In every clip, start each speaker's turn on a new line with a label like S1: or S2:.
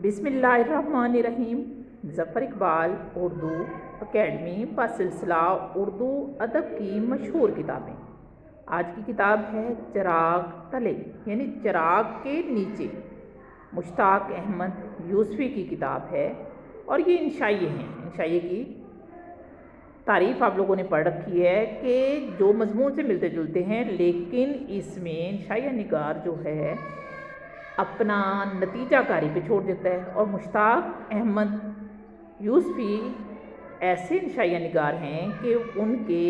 S1: بسم اللہ الرحمن الرحیم۔ ظفر اقبال اردو اکیڈمی بسلسلہ اردو ادب کی مشہور کتابیں۔ آج کی کتاب ہے چراغ تلے یعنی چراغ کے نیچے، مشتاق احمد یوسفی کی کتاب ہے اور یہ انشائیے ہیں۔ انشائیے کی تعریف آپ لوگوں نے پڑھ رکھی ہے کہ جو مضمون سے ملتے جلتے ہیں، لیکن اس میں انشائیہ نگار جو ہے اپنا نتیجہ کاری پہ چھوڑ دیتا ہے، اور مشتاق احمد یوسفی ایسے انشائیہ نگار ہیں کہ ان کے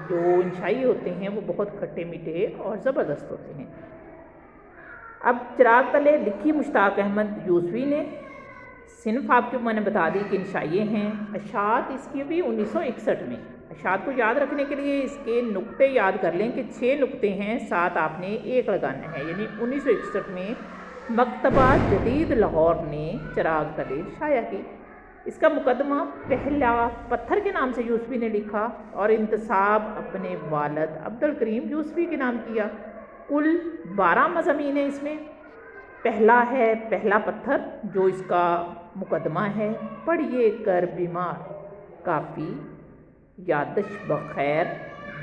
S1: جو انشائیے ہوتے ہیں وہ بہت کھٹے میٹھے اور زبردست ہوتے ہیں۔ اب چراغ تلے لکھی مشتاق احمد یوسفی نے۔ صنف آپ کو میں نے بتا دی کہ انشائیے ہیں۔ اشاعت اس کی بھی 1961 میں۔ اشاعت کو یاد رکھنے کے لیے اس کے نقطے یاد کر لیں کہ 6 نقطے ہیں، 7 آپ نے ایک لگانا ہے، یعنی 1961 میں مکتبہ جدید لاہور نے چراغ تلے شائع کی۔ اس کا مقدمہ پہلا پتھر کے نام سے یوسفی نے لکھا اور انتساب اپنے والد عبدالکریم یوسفی کے نام کیا۔ کل 12 مضامین ہیں اس میں۔ پہلا ہے پہلا پتھر، جو اس کا مقدمہ ہے، پڑھیے کر بیمار، کافی، یادش بخیر،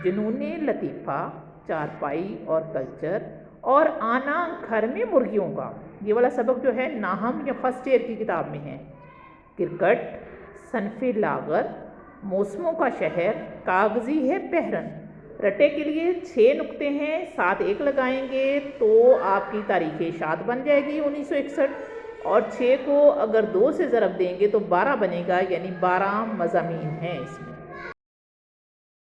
S1: جنون لطیفہ، چارپائی اور کلچر، اور آنا گھر میں مرغیوں کا۔ یہ والا سبق جو ہے ناہم یا فرسٹ ایئر کی کتاب میں ہے۔ کرکٹ، صنف لاغر، موسموں کا شہر، کاغذی ہے پہرن۔ رٹے کے لیے 6 نقطے ہیں، 7 ایک لگائیں گے تو آپ کی تاریخ اشاعت بن جائے گی 1961، اور 6 کو اگر 2 سے ضرب دیں گے تو 12 بنے گا، یعنی 12 مضامین ہیں اس میں۔